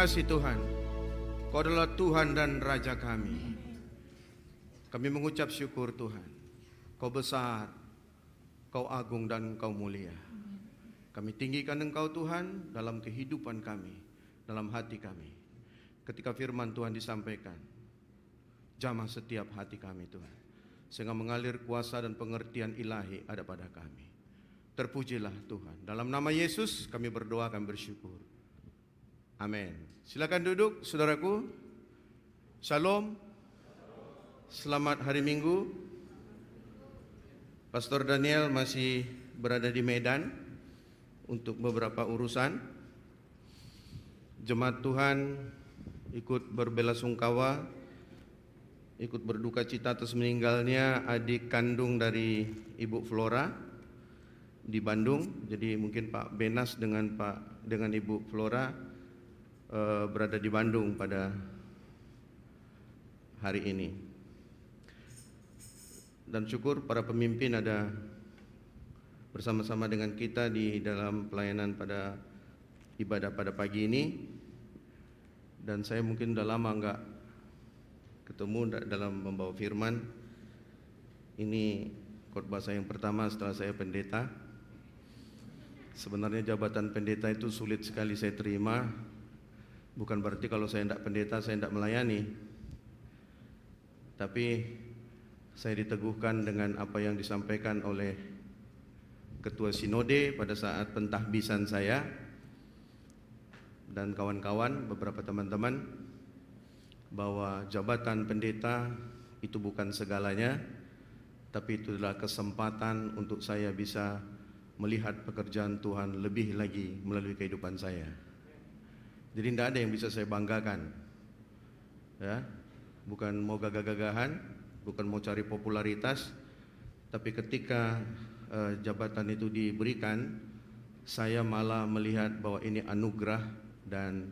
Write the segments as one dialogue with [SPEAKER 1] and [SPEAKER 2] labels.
[SPEAKER 1] kasih Tuhan, Kau adalah Tuhan dan Raja kami. Kami mengucap syukur Tuhan, Kau besar, Kau agung dan Kau mulia. Kami tinggikan Engkau Tuhan dalam kehidupan kami, dalam hati kami. Ketika firman Tuhan disampaikan, jamah setiap hati kami Tuhan, sehingga mengalir kuasa dan pengertian ilahi ada pada kami. Terpujilah Tuhan. Dalam nama Yesus kami berdoa, kami bersyukur. Amin. Silakan duduk saudaraku. Shalom. Selamat hari Minggu. Pastor Daniel masih berada di Medan untuk beberapa urusan. Jemaat Tuhan ikut berbelasungkawa, ikut berduka cita atas meninggalnya adik kandung dari Ibu Flora di Bandung. Jadi mungkin Pak Benas dengan Ibu Flora berada di Bandung pada hari ini. Dan syukur para pemimpin ada bersama-sama dengan kita di dalam pelayanan pada ibadah pada pagi ini. Dan saya mungkin udah lama enggak ketemu dalam membawa firman. Ini khotbah saya yang pertama setelah saya pendeta. Sebenarnya jabatan pendeta itu sulit sekali saya terima. Bukan berarti kalau saya tidak pendeta saya tidak melayani. Tapi saya diteguhkan dengan apa yang disampaikan oleh Ketua Sinode pada saat pentahbisan saya dan kawan-kawan, beberapa teman-teman, bahwa jabatan pendeta itu bukan segalanya, tapi itu adalah kesempatan untuk saya bisa melihat pekerjaan Tuhan lebih lagi melalui kehidupan saya. Jadi tidak ada yang bisa saya banggakan, ya, bukan mau gagah-gagahan, bukan mau cari popularitas, tapi ketika jabatan itu diberikan, saya malah melihat bahwa ini anugerah dan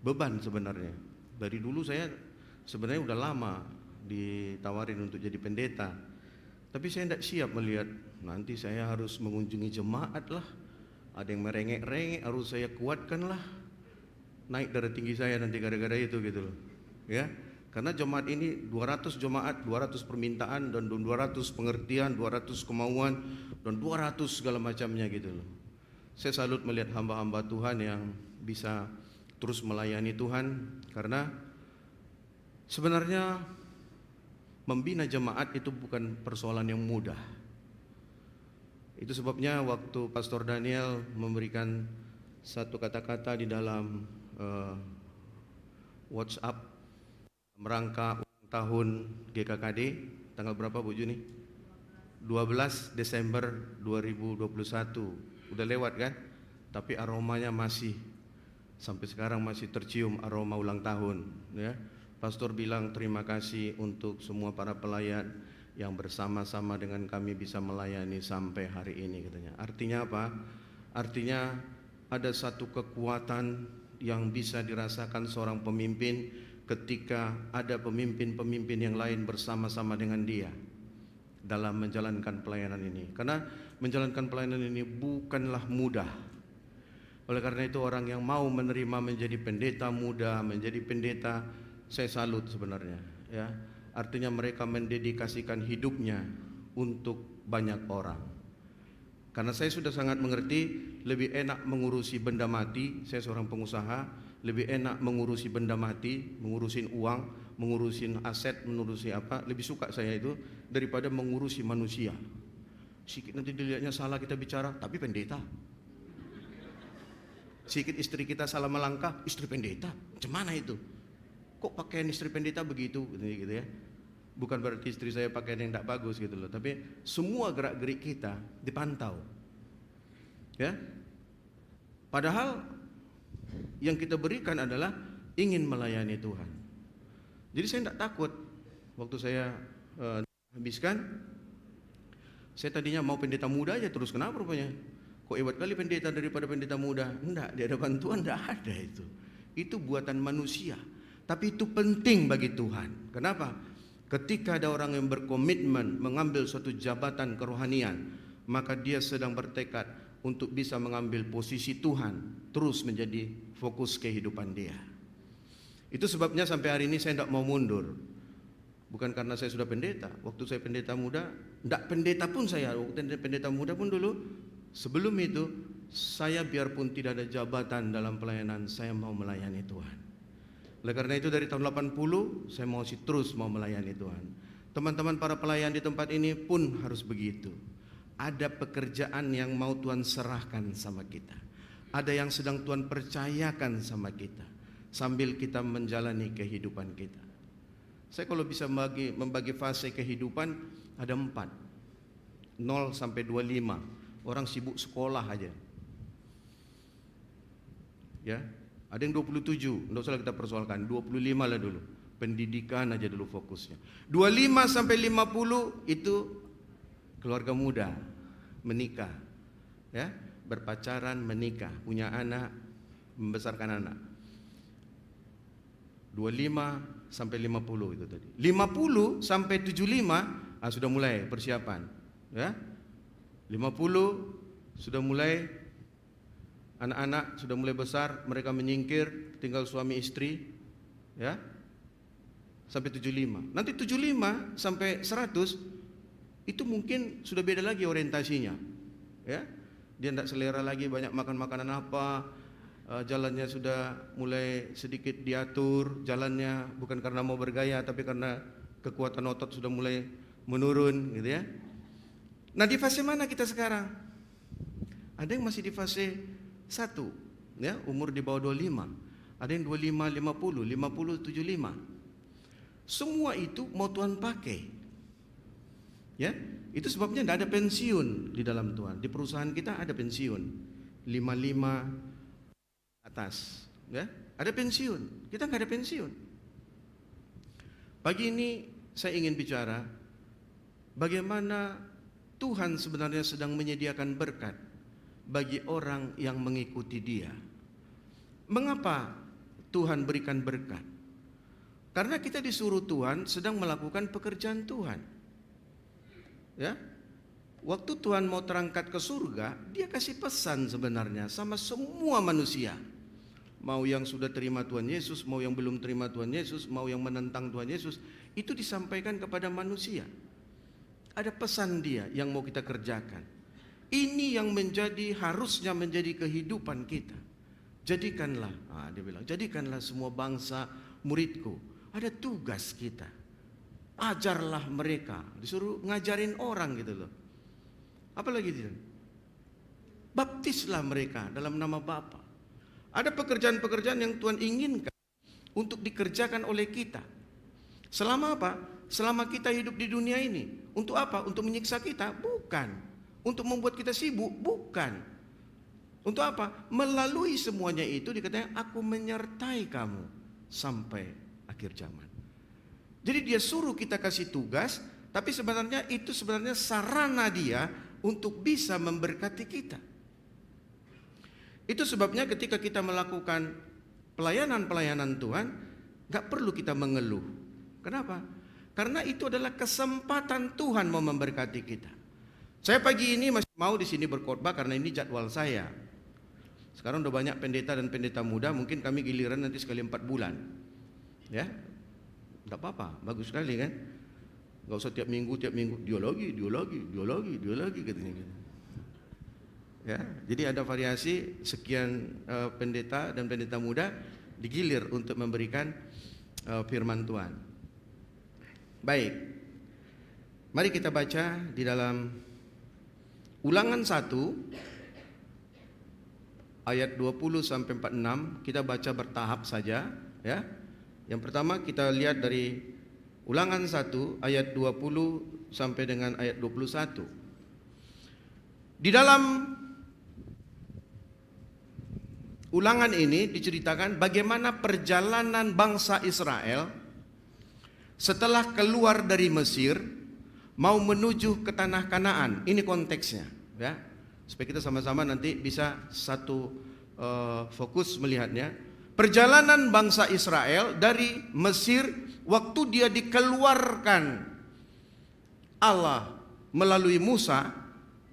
[SPEAKER 1] beban sebenarnya. Dari dulu saya sebenarnya udah lama ditawarin untuk jadi pendeta, tapi saya tidak siap melihat nanti saya harus mengunjungi jemaat lah, ada yang merengek-rengek, harus saya kuatkan lah, naik darah tinggi saya nanti gara-gara itu gitu loh, ya. Karena jemaat ini 200 jemaat, 200 permintaan dan 200 pengertian, 200 kemauan dan 200 segala macamnya gitu loh. Saya salut melihat hamba-hamba Tuhan yang bisa terus melayani Tuhan, karena sebenarnya membina jemaat itu bukan persoalan yang mudah. Itu sebabnya waktu Pastor Daniel memberikan satu kata-kata di dalam WhatsApp merangka ulang tahun GKKD, tanggal berapa Bu Juni? 12 Desember 2021. Udah lewat kan? Tapi aromanya masih sampai sekarang masih tercium aroma ulang tahun, ya. Pastor bilang terima kasih untuk semua para pelayan yang bersama-sama dengan kami bisa melayani sampai hari ini, katanya. Artinya apa? Artinya ada satu kekuatan yang bisa dirasakan seorang pemimpin ketika ada pemimpin-pemimpin yang lain bersama-sama dengan dia dalam menjalankan pelayanan ini. Karena menjalankan pelayanan ini bukanlah mudah. Oleh karena itu orang yang mau menerima menjadi pendeta muda, menjadi pendeta, saya salut sebenarnya, ya. Artinya mereka mendedikasikan hidupnya untuk banyak orang. Karena saya sudah sangat mengerti, lebih enak mengurusi benda mati, saya seorang pengusaha, lebih enak mengurusi benda mati, mengurusin uang, mengurusin aset, mengurusi apa, lebih suka saya itu daripada mengurusi manusia. Sikit nanti dilihatnya salah kita bicara, tapi pendeta. Sikit istri kita salah melangkah, istri pendeta, macam mana itu? Kok pakaian istri pendeta begitu, gitu ya? Bukan berarti istri saya pakaian yang tidak bagus gitu loh, tapi semua gerak-gerik kita dipantau, ya. Padahal yang kita berikan adalah ingin melayani Tuhan. Jadi saya tidak takut. Waktu saya habiskan, saya tadinya mau pendeta muda aja terus, kenapa rupanya? Kok hebat kali pendeta daripada pendeta muda? Enggak, di hadapan Tuhan tidak ada itu. Itu buatan manusia. Tapi itu penting bagi Tuhan. Kenapa? Ketika ada orang yang berkomitmen mengambil suatu jabatan kerohanian, maka dia sedang bertekad untuk bisa mengambil posisi Tuhan, terus menjadi fokus kehidupan dia. Itu sebabnya sampai hari ini saya tidak mau mundur. Bukan karena saya sudah pendeta. Waktu saya pendeta muda, tidak pendeta pun saya, waktu pendeta muda pun dulu, sebelum itu, saya biarpun tidak ada jabatan dalam pelayanan, saya mau melayani Tuhan. Oleh karena itu dari tahun 80 saya masih terus mau melayani Tuhan. Teman-teman para pelayan di tempat ini pun harus begitu. Ada pekerjaan yang mau Tuhan serahkan sama kita. Ada yang sedang Tuhan percayakan sama kita, sambil kita menjalani kehidupan kita. Saya kalau bisa membagi fase kehidupan ada 4, 0 sampai 25. Orang sibuk sekolah aja, ya. Ada yang 27, tidak usah kita persoalkan, 25 lah dulu. Pendidikan aja dulu fokusnya. 25 sampai 50 itu keluarga muda, menikah, ya, berpacaran, menikah, punya anak, membesarkan anak. 25 sampai 50 itu tadi. 50 sampai 75 sudah mulai persiapan, ya. 50 sudah mulai, anak-anak sudah mulai besar, mereka menyingkir, tinggal suami istri, ya. Sampai 75. Nanti 75 sampai 100 itu mungkin sudah beda lagi orientasinya, ya. Dia tidak selera lagi banyak makan makanan apa, jalannya sudah mulai sedikit diatur, jalannya bukan karena mau bergaya tapi karena kekuatan otot sudah mulai menurun gitu ya. Nah, di fase mana kita sekarang? Ada yang masih di fase 1 ya, umur di bawah 25. Ada yang 25 50, 50 75. Semua itu mau Tuhan pakai. Ya, itu sebabnya tidak ada pensiun di dalam Tuhan. Di perusahaan kita ada pensiun 55 atas, ya, ada pensiun. Kita nggak ada pensiun. Pagi ini saya ingin bicara bagaimana Tuhan sebenarnya sedang menyediakan berkat bagi orang yang mengikuti Dia. Mengapa Tuhan berikan berkat? Karena kita disuruh Tuhan sedang melakukan pekerjaan Tuhan. Ya, waktu Tuhan mau terangkat ke surga, Dia kasih pesan sebenarnya sama semua manusia. Mau yang sudah terima Tuhan Yesus, mau yang belum terima Tuhan Yesus, mau yang menentang Tuhan Yesus, itu disampaikan kepada manusia. Ada pesan Dia yang mau kita kerjakan. Ini yang harusnya menjadi kehidupan kita. Jadikanlah, dia bilang, jadikanlah semua bangsa muridku. Ada tugas kita. Ajarlah mereka, disuruh ngajarin orang gitu loh. Apalagi dia? Baptislah mereka dalam nama Bapa. Ada pekerjaan-pekerjaan yang Tuhan inginkan untuk dikerjakan oleh kita. Selama apa? Selama kita hidup di dunia ini. Untuk apa? Untuk menyiksa kita? Bukan. Untuk membuat kita sibuk? Bukan. Untuk apa? Melalui semuanya itu dikatakan, aku menyertai kamu sampai akhir zaman. Jadi Dia suruh kita kasih tugas, tapi sebenarnya itu sarana Dia untuk bisa memberkati kita. Itu sebabnya ketika kita melakukan pelayanan-pelayanan Tuhan, gak perlu kita mengeluh. Kenapa? Karena itu adalah kesempatan Tuhan mau memberkati kita. Saya pagi ini masih mau di sini berkhotbah karena ini jadwal saya. Sekarang udah banyak pendeta dan pendeta muda, mungkin kami giliran nanti sekali 4 bulan. Ya, tidak apa-apa, bagus sekali kan? Gak usah tiap minggu dialogi katanya gitu. Ya, jadi ada variasi sekian pendeta dan pendeta muda digilir untuk memberikan firman Tuhan. Baik, mari kita baca di dalam Ulangan 1 ayat 20 sampai 46. Kita baca bertahap saja ya. Yang pertama kita lihat dari Ulangan 1 ayat 20 sampai dengan ayat 21. Di dalam Ulangan ini diceritakan bagaimana perjalanan bangsa Israel setelah keluar dari Mesir mau menuju ke tanah Kanaan. Ini konteksnya ya. Supaya kita sama-sama nanti bisa satu fokus melihatnya. Perjalanan bangsa Israel dari Mesir waktu dia dikeluarkan Allah melalui Musa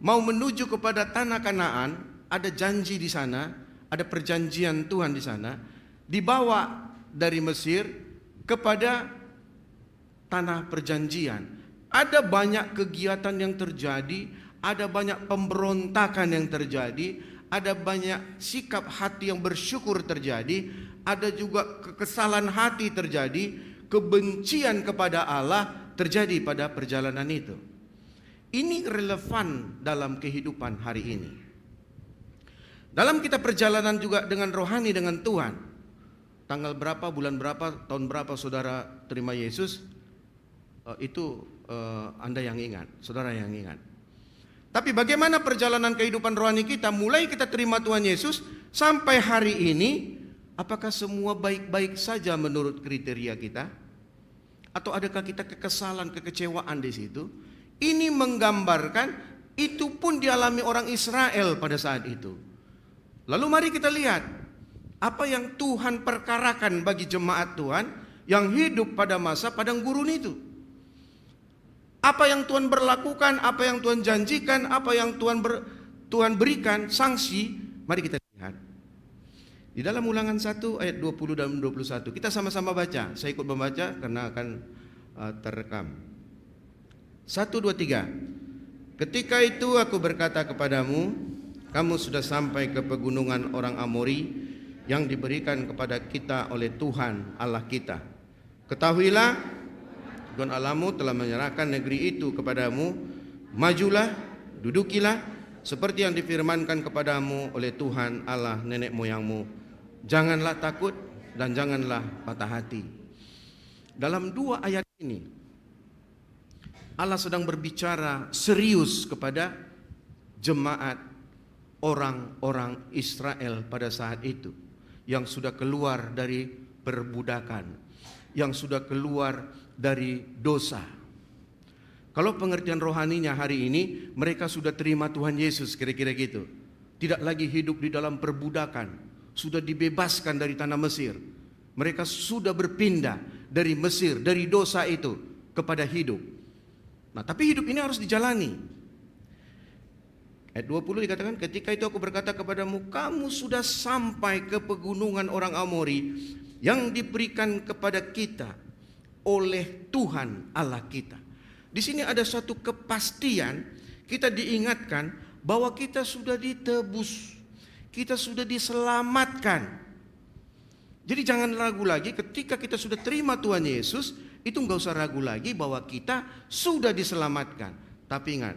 [SPEAKER 1] mau menuju kepada tanah Kanaan, ada janji di sana, ada perjanjian Tuhan di sana, dibawa dari Mesir kepada tanah perjanjian. Ada banyak kegiatan yang terjadi, ada banyak pemberontakan yang terjadi, ada banyak sikap hati yang bersyukur terjadi, ada juga kekesalan hati terjadi, kebencian kepada Allah terjadi pada perjalanan itu. Ini relevan dalam kehidupan hari ini. Dalam kita perjalanan juga dengan rohani dengan Tuhan. Tanggal berapa, bulan berapa, tahun berapa saudara terima Yesus, itu Anda yang ingat, saudara yang ingat. Tapi bagaimana perjalanan kehidupan rohani kita mulai kita terima Tuhan Yesus sampai hari ini? Apakah semua baik-baik saja menurut kriteria kita? Atau adakah kita kekesalan, kekecewaan di situ? Ini menggambarkan itu pun dialami orang Israel pada saat itu. Lalu mari kita lihat apa yang Tuhan perkarakan bagi jemaat Tuhan yang hidup pada masa padang gurun itu. Apa yang Tuhan berlakukan, apa yang Tuhan janjikan, apa yang Tuhan berikan sanksi, mari kita lihat. Di dalam Ulangan 1 ayat 20 dan 21, kita sama-sama baca. Saya ikut membaca karena akan terekam. 1, 2, 3. Ketika itu aku berkata kepadamu, kamu sudah sampai ke pegunungan orang Amori yang diberikan kepada kita oleh Tuhan Allah kita. Ketahuilah Tuhan Allahmu telah menyerahkan negeri itu kepadamu. Majulah, dudukilah, seperti yang difirmankan kepadamu oleh Tuhan Allah nenek moyangmu. Janganlah takut dan janganlah patah hati. Dalam dua ayat ini, Allah sedang berbicara serius kepada jemaat orang-orang Israel pada saat itu, yang sudah keluar dari perbudakan, yang sudah keluar dari dosa. Kalau pengertian rohaninya hari ini, mereka sudah terima Tuhan Yesus, kira-kira gitu. Tidak lagi hidup di dalam perbudakan, sudah dibebaskan dari tanah Mesir. Mereka sudah berpindah dari Mesir, dari dosa itu kepada hidup. Nah, tapi hidup ini harus dijalani. Ayat 20 dikatakan, ketika itu aku berkata kepadamu, kamu sudah sampai ke pegunungan orang Amori yang diberikan kepada kita oleh Tuhan Allah kita. Di sini ada suatu kepastian, kita diingatkan bahwa kita sudah ditebus, kita sudah diselamatkan. Jadi jangan ragu lagi ketika kita sudah terima Tuhan Yesus, itu enggak usah ragu lagi bahwa kita sudah diselamatkan. Tapi ingat,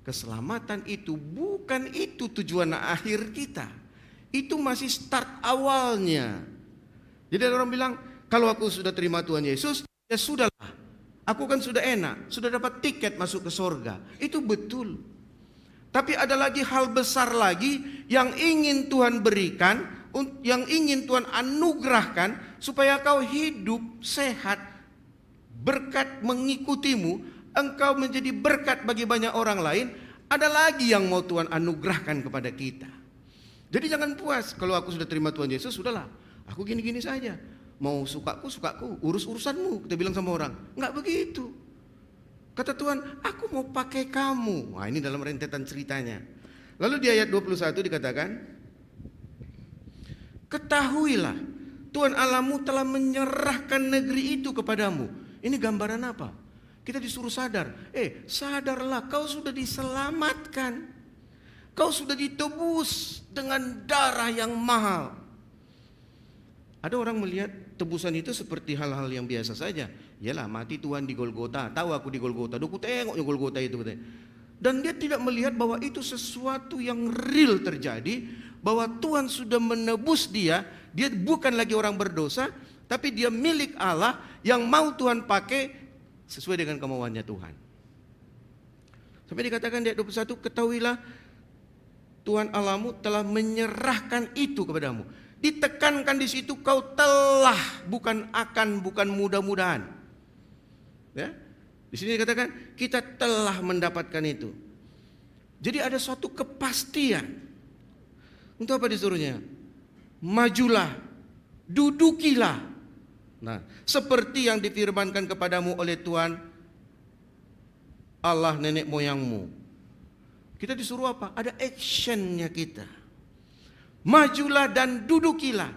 [SPEAKER 1] keselamatan itu bukan itu tujuan akhir kita. Itu masih start awalnya. Jadi ada orang bilang, kalau aku sudah terima Tuhan Yesus, ya sudahlah. Aku kan sudah enak, sudah dapat tiket masuk ke sorga. Itu betul. Tapi ada lagi hal besar lagi yang ingin Tuhan berikan, yang ingin Tuhan anugerahkan supaya kau hidup sehat, berkat mengikutimu, engkau menjadi berkat bagi banyak orang lain. Ada lagi yang mau Tuhan anugerahkan kepada kita. Jadi jangan puas kalau aku sudah terima Tuhan Yesus, sudahlah, aku gini-gini saja. Mau sukaku, urus-urusanmu, kita bilang sama orang. Enggak begitu. Kata Tuhan, aku mau pakai kamu. Nah, ini dalam rentetan ceritanya. Lalu di ayat 21 dikatakan, ketahuilah, Tuhan Allahmu telah menyerahkan negeri itu kepadamu. Ini gambaran apa? Kita disuruh sadar. Sadarlah, kau sudah diselamatkan. Kau sudah ditebus dengan darah yang mahal. Ada orang melihat tebusan itu seperti hal-hal yang biasa saja. Yalah, mati Tuhan di Golgota. Tahu aku di Golgota. Aku tengoknya Golgota itu. Dan dia tidak melihat bahwa itu sesuatu yang real terjadi. Bahwa Tuhan sudah menebus dia. Dia bukan lagi orang berdosa, tapi dia milik Allah yang mau Tuhan pakai sesuai dengan kemauannya Tuhan. Sampai dikatakan di ayat 21, ketahuilah Tuhan Allahmu telah menyerahkan itu kepadamu. Ditekankan di situ, kau telah, bukan akan, bukan mudah-mudahan. Ya, di sini dikatakan kita telah mendapatkan itu. Jadi ada suatu kepastian. Untuk apa disuruhnya? Majulah, dudukilah. Nah, seperti yang difirmankan kepadamu oleh Tuhan Allah nenek moyangmu. Kita disuruh apa? Ada actionnya kita. Majulah dan dudukilah.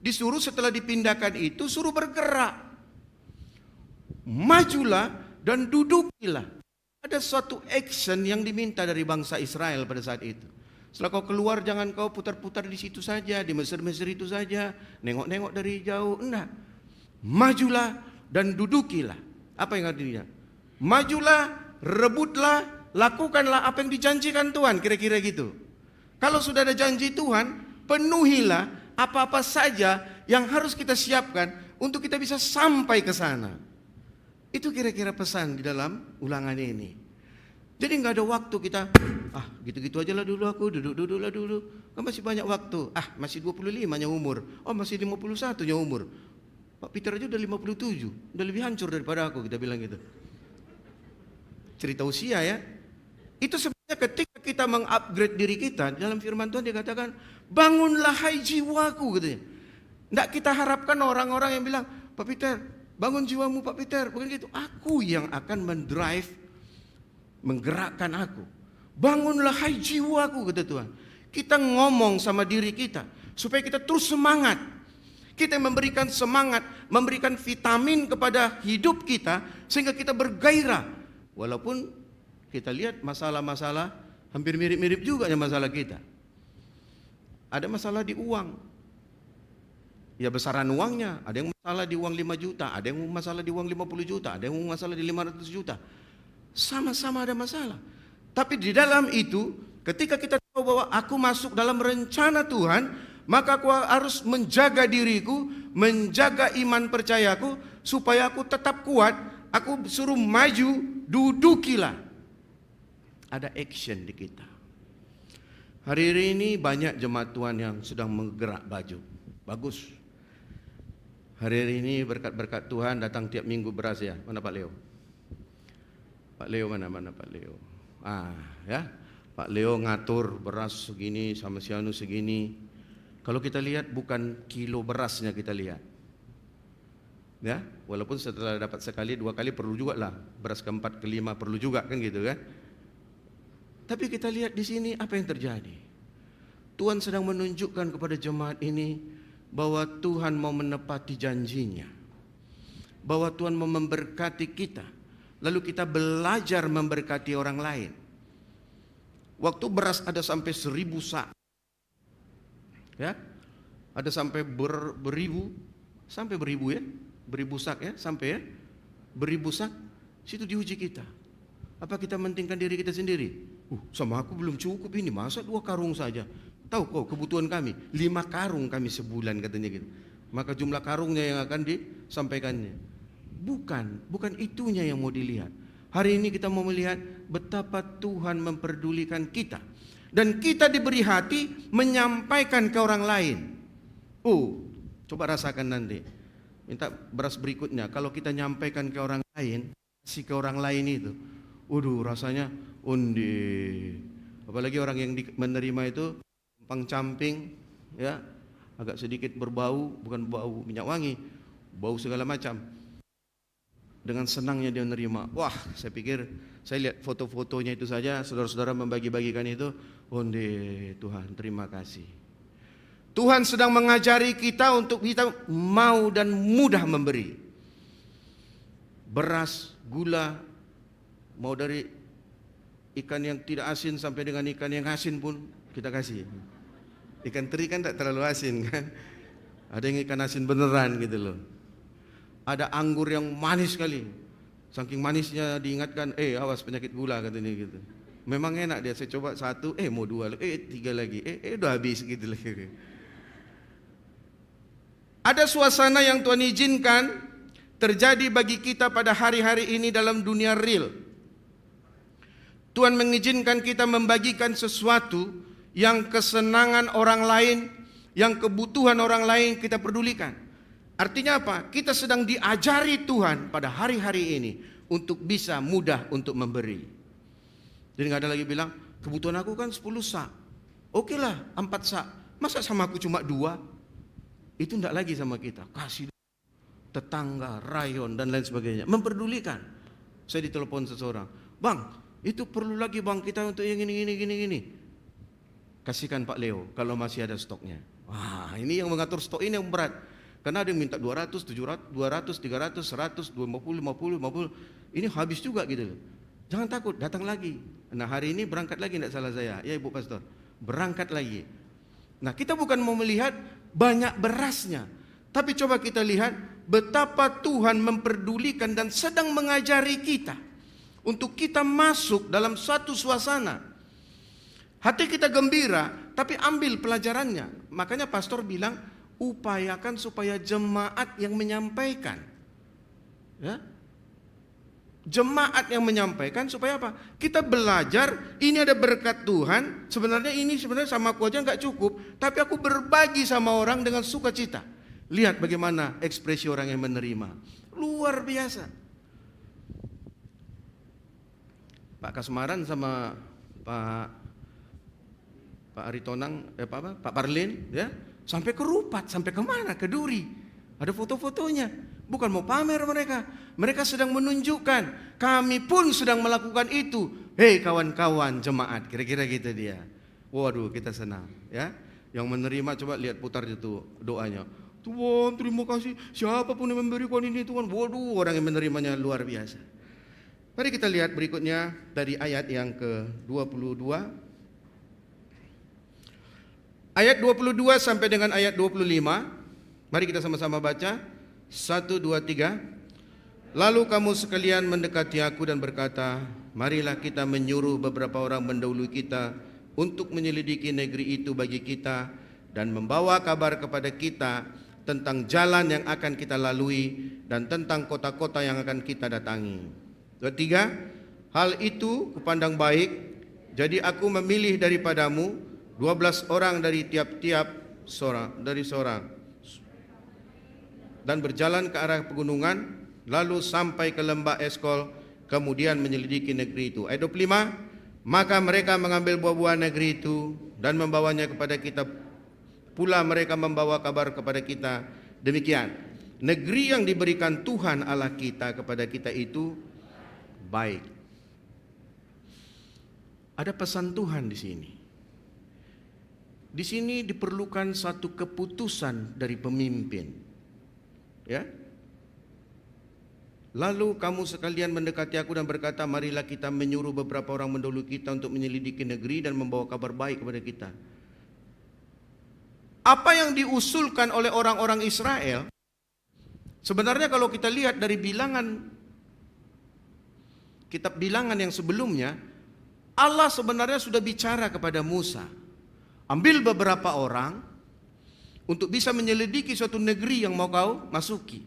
[SPEAKER 1] Disuruh setelah dipindahkan itu, suruh bergerak. Majulah dan dudukilah. Ada suatu action yang diminta dari bangsa Israel pada saat itu. Setelah kau keluar, jangan kau putar-putar di situ saja, di Mesir-Mesir itu saja, nengok-nengok dari jauh. Enggak. Majulah dan dudukilah. Apa yang artinya? Majulah, rebutlah, lakukanlah apa yang dijanjikan Tuhan, kira-kira gitu. Kalau sudah ada janji Tuhan, penuhilah apa-apa saja yang harus kita siapkan untuk kita bisa sampai ke sana. Itu kira-kira pesan di dalam ulangan ini. Jadi nggak ada waktu kita, gitu-gitu aja lah dulu aku, duduk-duduk lah dulu. Kan masih banyak waktu, masih 25-nya umur, masih 51-nya umur. Pak Peter aja udah 57, udah lebih hancur daripada aku, kita bilang gitu. Cerita usia ya. Itu sebenarnya ketika kita mengupgrade diri kita, dalam firman Tuhan dikatakan, bangunlah hai jiwaku, gitu ya. Nggak kita harapkan orang-orang yang bilang, Pak Peter, bangun jiwamu Pak Peter. Bukan gitu, aku yang akan mendrive, menggerakkan aku. Bangunlah hai jiwaku, kata Tuhan. Kita ngomong sama diri kita, supaya kita terus semangat. Kita memberikan semangat, memberikan vitamin kepada hidup kita, sehingga kita bergairah. Walaupun kita lihat masalah-masalah hampir mirip-mirip juga dengan masalah kita. Ada masalah di uang. Ya besaran uangnya, ada yang masalah di uang 5 juta, ada yang masalah di uang 50 juta, ada yang masalah di 500 juta. Sama-sama ada masalah. Tapi di dalam itu, ketika kita tahu bahwa aku masuk dalam rencana Tuhan, maka aku harus menjaga diriku, menjaga iman percayaku, supaya aku tetap kuat. Aku suruh maju, dudukilah. Ada action di kita. Hari ini banyak jemaat Tuhan yang sedang menggerak baju. Bagus. Hari ini berkat-berkat Tuhan datang tiap minggu beras ya. Mana Pak Leo? Pak Leo mana Pak Leo? Ya. Pak Leo ngatur beras segini sama si Anu segini. Kalau kita lihat bukan kilo berasnya kita lihat. Ya, walaupun setelah dapat sekali, 2 kali perlu juga lah. Beras keempat, kelima perlu juga kan gitu kan. Tapi kita lihat di sini apa yang terjadi. Tuhan sedang menunjukkan kepada jemaat ini bahwa Tuhan mau menepati janjinya. Bahwa Tuhan mau memberkati kita. Lalu kita belajar memberkati orang lain. Waktu beras ada sampai 1000 sak. Ya. Ada sampai beribu ya. Beribu sak ya, sampai ya. Beribu sak. Situ diuji kita. Apa kita mentingkan diri kita sendiri? Sama aku belum cukup ini, masa 2 karung saja. Tahu kok kebutuhan kami 5 karung kami sebulan katanya gitu. Maka jumlah karungnya yang akan disampaikannya. Bukan itunya yang mau dilihat. Hari ini kita mau melihat betapa Tuhan memperdulikan kita. Dan kita diberi hati menyampaikan ke orang lain. Coba rasakan nanti. Minta beras berikutnya. Kalau kita nyampaikan ke orang lain, kasih ke orang lain itu, rasanya undi. Apalagi orang yang menerima itu gampang camping, ya, agak sedikit berbau, bukan bau minyak wangi, bau segala macam. Dengan senangnya dia menerima. Wah, saya pikir, saya lihat foto-fotonya itu saja, saudara-saudara membagi-bagikan itu, undi, Tuhan terima kasih. Tuhan sedang mengajari kita untuk kita mau dan mudah memberi. Beras, gula, mau dari ikan yang tidak asin sampai dengan ikan yang asin pun kita kasih. Ikan teri kan tak terlalu asin kan. Ada yang ikan asin beneran gitu loh. Ada anggur yang manis sekali. Saking manisnya diingatkan, awas penyakit gula katanya gitu. Memang enak dia, saya coba 1, mau 2, 3 lagi, udah habis gitu lagi. Ada suasana yang Tuhan izinkan terjadi bagi kita pada hari-hari ini dalam dunia real. Tuhan mengizinkan kita membagikan sesuatu yang kesenangan orang lain, yang kebutuhan orang lain kita pedulikan. Artinya apa? Kita sedang diajari Tuhan pada hari-hari ini untuk bisa mudah untuk memberi. Jadi nggak ada lagi bilang, kebutuhan aku kan 10 sak. Oke lah 4 sak. Masa sama aku cuma 2? Itu enggak lagi sama kita. Kasih tetangga, rayon dan lain sebagainya. Memperdulikan. Saya ditelepon seseorang, "Bang, itu perlu lagi bang kita untuk yang gini. Kasihkan Pak Leo kalau masih ada stoknya." Wah, ini yang mengatur stok ini yang berat. Karena ada yang minta 200, 700, 200, 300, 100, 250, 50. Ini habis juga gitu loh. Jangan takut, datang lagi. Nah, hari ini berangkat lagi enggak salah saya. Ya Ibu Pastor, berangkat lagi. Nah, kita bukan mau melihat banyak berasnya, tapi coba kita lihat betapa Tuhan memperdulikan dan sedang mengajari kita untuk kita masuk dalam satu suasana. Hati kita gembira, tapi ambil pelajarannya. Makanya pastor bilang, upayakan supaya jemaat yang menyampaikan. Ya? Jemaat yang menyampaikan supaya apa? Kita belajar, ini ada berkat Tuhan. Sebenarnya sama aku aja nggak cukup, tapi aku berbagi sama orang dengan sukacita. Lihat bagaimana ekspresi orang yang menerima. Luar biasa. Pak Kasmaran sama Pak Aritonang, Pak Parlin, ya, sampai ke Rupat, sampai kemana? Ke Duri. Ada foto-fotonya. Bukan mau pamer mereka. Mereka sedang menunjukkan, kami pun sedang melakukan itu. Hei kawan-kawan jemaat, kira-kira gitu dia. Waduh, kita senang, ya. Yang menerima coba lihat putar itu doanya. Tuhan terima kasih, siapapun yang memberikan ini Tuhan. Waduh, orang yang menerimanya luar biasa. Mari kita lihat berikutnya dari ayat yang ke-22. Ayat 22 sampai dengan ayat 25. Mari kita sama-sama baca. 1, 2, 3. Lalu kamu sekalian mendekati aku dan berkata, marilah kita menyuruh beberapa orang mendahului kita untuk menyelidiki negeri itu bagi kita dan membawa kabar kepada kita tentang jalan yang akan kita lalui dan tentang kota-kota yang akan kita datangi. 2, 3. Hal itu kupandang baik, jadi aku memilih daripadamu 12 orang dari tiap-tiap seorang dan berjalan ke arah pegunungan, lalu sampai ke lembah Eskol, kemudian menyelidiki negeri itu. Ayat 25, maka mereka mengambil buah-buah negeri itu dan membawanya kepada kita, pula mereka membawa kabar kepada kita. Demikian, negeri yang diberikan Tuhan Allah kita kepada kita itu baik. Ada pesan Tuhan di sini. Di sini diperlukan satu keputusan dari pemimpin. Ya. Lalu kamu sekalian mendekati aku dan berkata, marilah kita menyuruh beberapa orang mendahului kita untuk menyelidiki negeri dan membawa kabar baik kepada kita. Apa yang diusulkan oleh orang-orang Israel, sebenarnya kalau kita lihat dari bilangan, kitab bilangan yang sebelumnya, Allah sebenarnya sudah bicara kepada Musa, ambil beberapa orang untuk bisa menyelidiki suatu negeri yang mau kau masuki.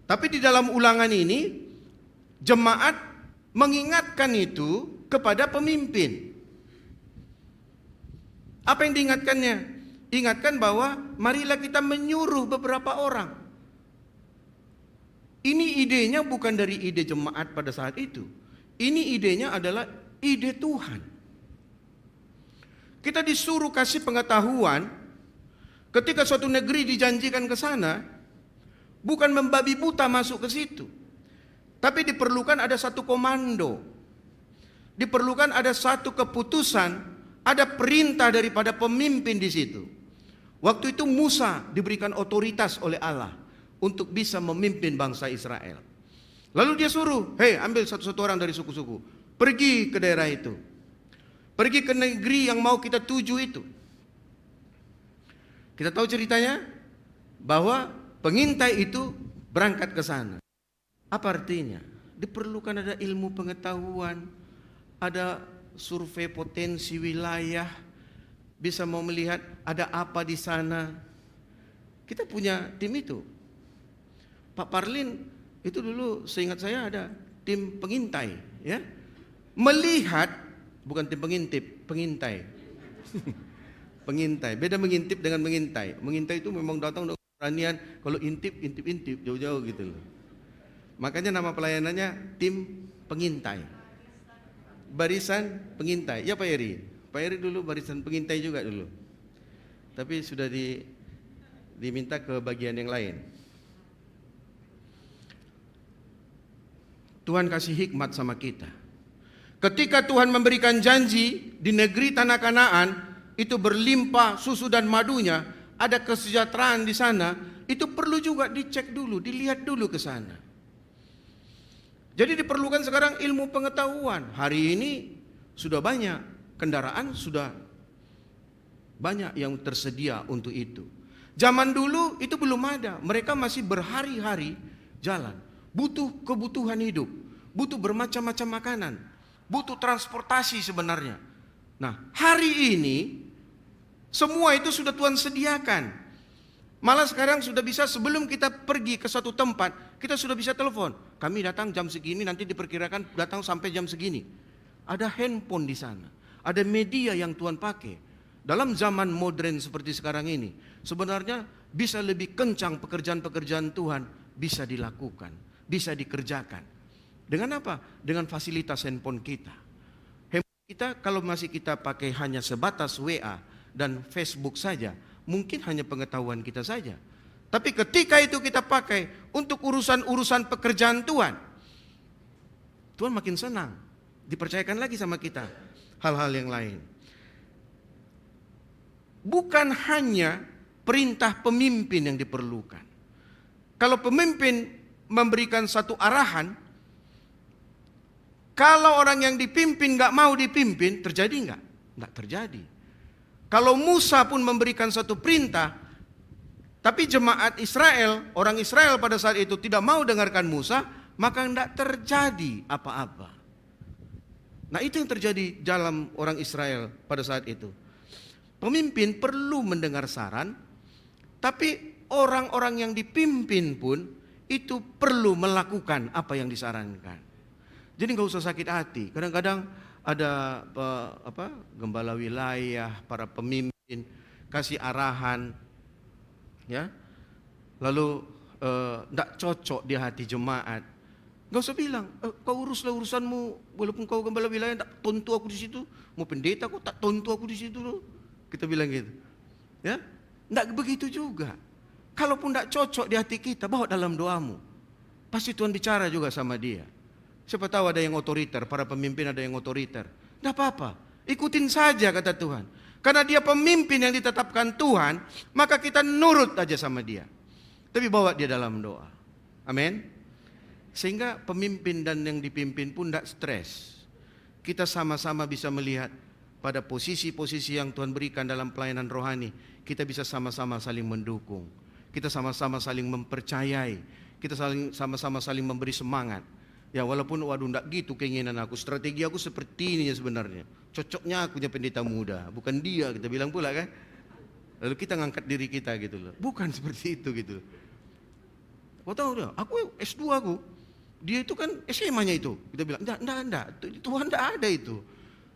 [SPEAKER 1] Tapi di dalam ulangan ini, jemaat mengingatkan itu kepada pemimpin. Apa yang diingatkannya? Ingatkan bahwa marilah kita menyuruh beberapa orang. Ini idenya bukan dari ide jemaat pada saat itu. Ini idenya adalah ide Tuhan. Kita disuruh kasih pengetahuan ketika suatu negeri dijanjikan ke sana, bukan membabi buta masuk ke situ. Tapi diperlukan ada satu komando. Diperlukan ada satu keputusan, ada perintah daripada pemimpin di situ. Waktu itu Musa diberikan otoritas oleh Allah untuk bisa memimpin bangsa Israel. Lalu dia suruh, hei, ambil satu-satu orang dari suku-suku, pergi ke daerah itu. Pergi ke negeri yang mau kita tuju itu. Kita tahu ceritanya bahwa pengintai itu berangkat ke sana. Apa artinya? Diperlukan ada ilmu pengetahuan, ada survei potensi wilayah, bisa mau melihat ada apa di sana. Kita punya tim itu. Pak Parlin itu dulu seingat saya ada tim pengintai, ya. Melihat, bukan tim pengintip, pengintai. Pengintai, beda mengintip dengan mengintai. Mengintai itu memang datang dengan keberanian, kalau intip jauh-jauh gitu loh. Makanya nama pelayanannya tim pengintai. Barisan pengintai. Ya Pak Eri. Pak Eri dulu barisan pengintai juga dulu. Tapi sudah diminta ke bagian yang lain. Tuhan kasih hikmat sama kita. Ketika Tuhan memberikan janji di negeri tanah Kanaan, itu berlimpah susu dan madunya, ada kesejahteraan di sana, itu perlu juga dicek dulu, dilihat dulu ke sana. Jadi diperlukan sekarang ilmu pengetahuan. Hari ini sudah banyak kendaraan, sudah banyak yang tersedia untuk itu. Zaman dulu itu belum ada, mereka masih berhari-hari jalan, butuh kebutuhan hidup, butuh bermacam-macam makanan, butuh transportasi sebenarnya. Nah, hari ini semua itu sudah Tuhan sediakan. Malah sekarang sudah bisa, sebelum kita pergi ke suatu tempat, kita sudah bisa telepon. Kami datang jam segini, nanti diperkirakan datang sampai jam segini. Ada handphone di sana. Ada media yang Tuhan pakai. Dalam zaman modern seperti sekarang ini, sebenarnya bisa lebih kencang pekerjaan-pekerjaan Tuhan bisa dilakukan, bisa dikerjakan. Dengan apa? Dengan fasilitas handphone kita. Handphone kita kalau masih kita pakai hanya sebatas WA dan Facebook saja, mungkin hanya pengetahuan kita saja. Tapi ketika itu kita pakai untuk urusan-urusan pekerjaan Tuhan, Tuhan makin senang, dipercayakan lagi sama kita hal-hal yang lain. Bukan hanya perintah pemimpin yang diperlukan. Kalau pemimpin memberikan satu arahan, kalau orang yang dipimpin gak mau dipimpin, terjadi nggak? Nggak terjadi. Kalau Musa pun memberikan satu perintah, Tapi jemaat Israel, orang Israel pada saat itu tidak mau dengarkan Musa, maka tidak terjadi apa-apa. Nah, itu yang terjadi dalam orang Israel pada saat itu. Pemimpin perlu mendengar saran, tapi orang-orang yang dipimpin pun itu perlu melakukan apa yang disarankan. Jadi nggak usah sakit hati. Kadang-kadang ada gembala wilayah, para pemimpin kasih arahan, ya, lalu tidak cocok di hati jemaat. Gak usah bilang, kau uruslah urusanmu, walaupun kau gembala wilayah, tak tontu aku di situ. Mau pendeta kau tak tontu aku di situ loh. Kita bilang gitu, ya, tidak begitu juga. Kalaupun tidak cocok di hati kita, bawa dalam doamu. Pasti Tuhan bicara juga sama dia. Siapa tahu ada yang otoriter, para pemimpin ada yang otoriter. Tidak apa-apa, ikutin saja kata Tuhan. Karena dia pemimpin yang ditetapkan Tuhan, maka kita nurut aja sama dia. Tapi bawa dia dalam doa. Amin. Sehingga pemimpin dan yang dipimpin pun tidak stres. Kita sama-sama bisa melihat pada posisi-posisi yang Tuhan berikan dalam pelayanan rohani. Kita bisa sama-sama saling mendukung. Kita sama-sama saling mempercayai. Kita sama-sama saling memberi semangat. Ya walaupun waduh tidak gitu keinginan aku. Strategi aku seperti ini sebenarnya. Cocoknya aku punya pendeta muda. Bukan dia, kita bilang pula kan. Lalu kita ngangkat diri kita gitu loh. Bukan seperti itu gitu. Kau tahu dia, aku S2 aku. Dia itu kan SMA-nya itu. Kita bilang, enggak. Tuhan enggak ada itu.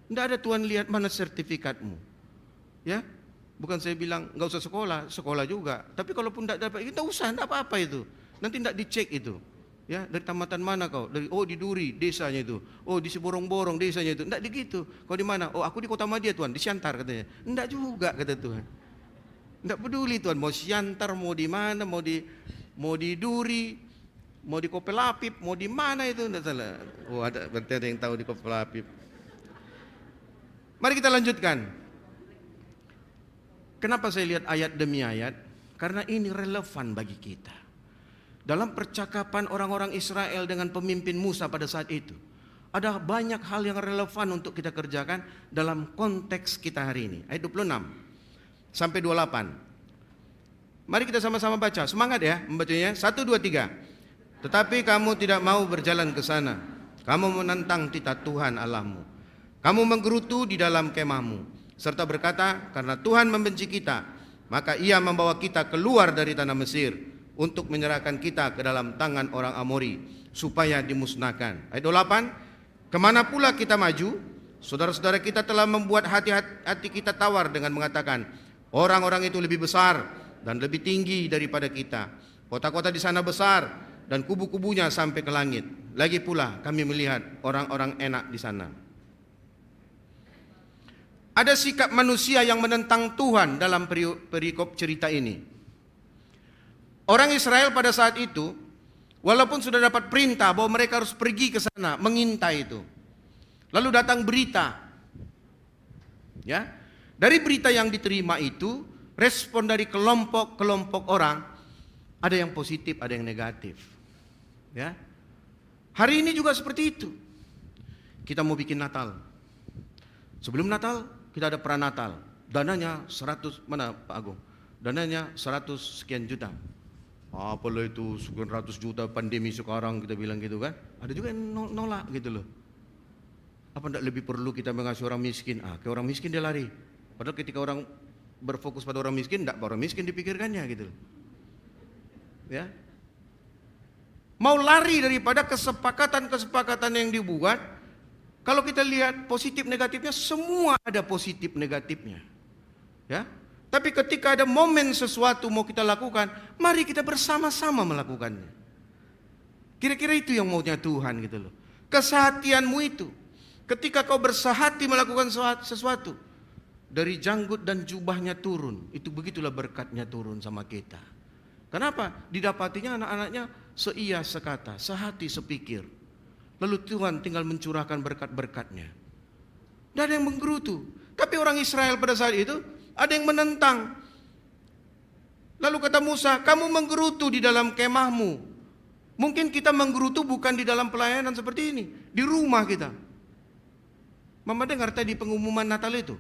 [SPEAKER 1] Enggak ada Tuhan lihat mana sertifikatmu. Ya, bukan saya bilang enggak usah sekolah juga. Tapi kalaupun enggak dapat, kita usah, enggak apa-apa itu. Nanti enggak dicek itu. Ya, dari tamatan mana kau? Dari di Duri desanya itu. Oh, di Siborong-borong desanya itu. Enggak begitu. Kau di mana? Oh, aku di Kota Madia Tuhan, di Siantar katanya. Enggak juga kata Tuhan. Enggak peduli Tuhan mau Siantar, mau di mana, mau di Duri, mau di Kopelapip, mau di mana itu enggak salah. Oh, berarti ada yang tahu di Kopelapip. Mari kita lanjutkan. Kenapa saya lihat ayat demi ayat? Karena ini relevan bagi kita. Dalam percakapan orang-orang Israel dengan pemimpin Musa pada saat itu, ada banyak hal yang relevan untuk kita kerjakan dalam konteks kita hari ini. Ayat 26 sampai 28. Mari kita sama-sama baca. Semangat ya membacanya. 1, 2, 3. Tetapi kamu tidak mau berjalan ke sana. Kamu menentang titah Tuhan Allahmu. Kamu menggerutu di dalam kemahmu, serta berkata, karena Tuhan membenci kita, maka Ia membawa kita keluar dari tanah Mesir untuk menyerahkan kita ke dalam tangan orang Amori, supaya dimusnahkan. Ayat 28, kemana pula kita maju, saudara-saudara kita telah membuat hati kita tawar dengan mengatakan, orang-orang itu lebih besar dan lebih tinggi daripada kita. Kota-kota di sana besar dan kubu-kubunya sampai ke langit. Lagi pula kami melihat orang-orang enak di sana. Ada sikap manusia yang menentang Tuhan dalam perikop cerita ini. Orang Israel pada saat itu, walaupun sudah dapat perintah bahwa mereka harus pergi ke sana, mengintai itu. Lalu datang berita. Ya, dari berita yang diterima itu, respon dari kelompok-kelompok orang, ada yang positif, ada yang negatif. Ya, hari ini juga seperti itu. Kita mau bikin Natal. Sebelum Natal, kita ada pranatal. Dananya 100, mana Pak Agung? Dananya 100 sekian juta. Apalah itu sekian ratus juta pandemi sekarang, kita bilang gitu kan. Ada juga yang nolak gitu loh. Apa tidak lebih perlu kita mengasihi orang miskin? Ke orang miskin dia lari. Padahal ketika orang berfokus pada orang miskin, tidak orang miskin dipikirkannya gitu loh. Ya, mau lari daripada kesepakatan-kesepakatan yang dibuat. Kalau kita lihat positif negatifnya, semua ada positif negatifnya. Ya, tapi ketika ada momen sesuatu mau kita lakukan, mari kita bersama-sama melakukannya. Kira-kira itu yang maunya Tuhan gitu loh. Kesehatianmu itu, ketika kau bersehati melakukan sesuatu, dari janggut dan jubahnya turun, itu begitulah berkatnya turun sama kita. Kenapa? Didapatinya anak-anaknya seia sekata, sehati sepikir. Lalu Tuhan tinggal mencurahkan berkat-berkatnya. Tidak ada yang menggerutu. Tapi orang Israel pada saat itu ada yang menentang. Lalu kata Musa, kamu menggerutu di dalam kemahmu. Mungkin kita menggerutu bukan di dalam pelayanan seperti ini, di rumah kita. Mama dengar tadi pengumuman Natal itu.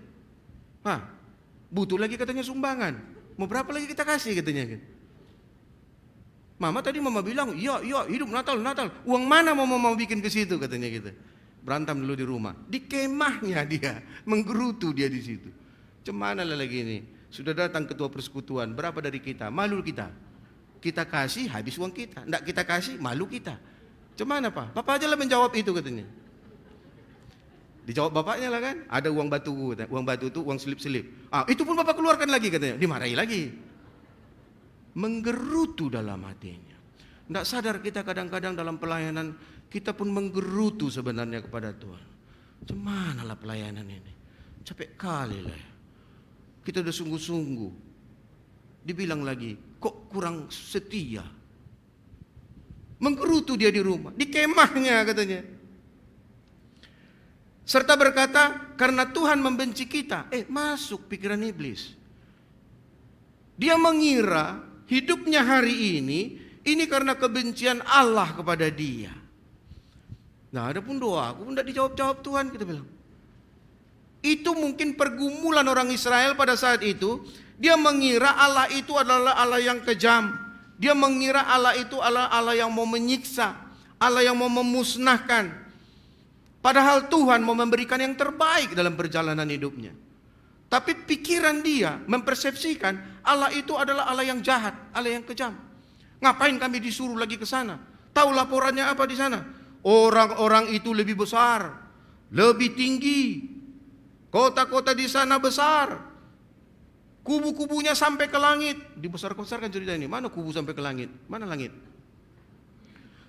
[SPEAKER 1] Butuh lagi katanya sumbangan. Mau berapa lagi kita kasih katanya. Mama bilang, iya, hidup Natal. Uang mana mau bikin ke situ katanya gitu. Berantem dulu di rumah. Di kemahnya dia, menggerutu dia di situ. Cemana lah lagi ini. Sudah datang ketua persekutuan, berapa dari kita? Malu kita. Kita kasih, habis uang kita. Nggak kita kasih, malu kita. Cemana Pak? Bapak aja lah menjawab itu katanya. Dijawab bapaknya lah kan, ada uang batu itu uang selip-selip. Itu pun bapak keluarkan lagi katanya, dimarahi lagi. Menggerutu dalam hatinya. Tidak sadar kita kadang-kadang dalam pelayanan kita pun menggerutu sebenarnya kepada Tuhan. Cemana lah pelayanan ini? Capek kali lah. Kita udah sungguh-sungguh. Dibilang lagi, kok kurang setia. Menggerutu dia di rumah, di kemahnya katanya. Serta berkata, karena Tuhan membenci kita. Masuk pikiran iblis. Dia mengira hidupnya hari ini karena kebencian Allah kepada dia. Nah, ada pun doa, aku pun tidak dijawab-jawab Tuhan, kita bilang. Itu mungkin pergumulan orang Israel pada saat itu. Dia mengira Allah itu adalah Allah yang kejam. Dia mengira Allah itu adalah Allah yang mau menyiksa. Allah yang mau memusnahkan. Padahal Tuhan mau memberikan yang terbaik dalam perjalanan hidupnya. Tapi pikiran dia mempersepsikan Allah itu adalah Allah yang jahat, Allah yang kejam. Ngapain kami disuruh lagi ke sana? Tahu laporannya apa di sana? Orang-orang itu lebih besar, lebih tinggi. Kota-kota di sana besar. Kubu-kubunya sampai ke langit. Dibesar-besarkan cerita ini. Mana kubu sampai ke langit? Mana langit?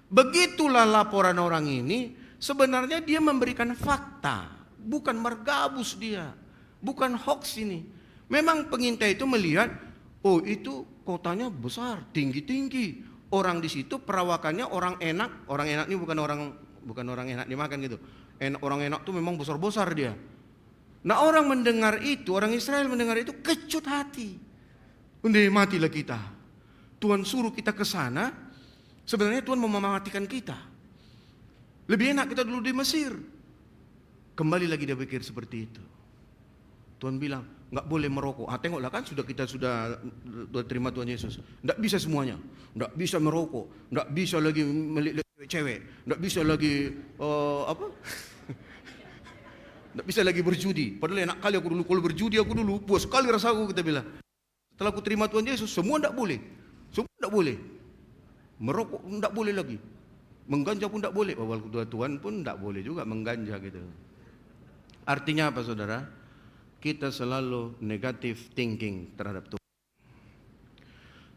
[SPEAKER 1] Begitulah laporan orang ini. Sebenarnya dia memberikan fakta, bukan mergabus dia, bukan hoax ini. Memang pengintai itu melihat, itu kotanya besar, tinggi-tinggi. Orang di situ perawakannya orang enak ini bukan orang enak dimakan gitu. Orang enak tuh memang besar-besar dia. Nah orang mendengar itu, orang Israel mendengar itu kecut hati. Matilah kita. Tuhan suruh kita ke sana, sebenarnya Tuhan mau mematikan kita. Lebih enak kita dulu di Mesir. Kembali lagi dia pikir seperti itu. Tuhan bilang, nggak boleh merokok. Tengoklah kan kita sudah terima Tuhan Yesus. Nggak bisa semuanya. Nggak bisa merokok. Nggak bisa lagi melihat cewek. Nggak bisa lagi nggak bisa lagi berjudi. Padahal enak kali aku dulu. Kalau berjudi aku dulu puas sekali rasaku, kita bilang. Setelah aku terima Tuhan Yesus, semua nggak boleh. Semua nggak boleh. Merokok nggak boleh lagi. Mengganja pun tidak boleh. Tuhan pun tidak boleh juga mengganja gitu. Artinya apa saudara? Kita selalu negative thinking terhadap Tuhan.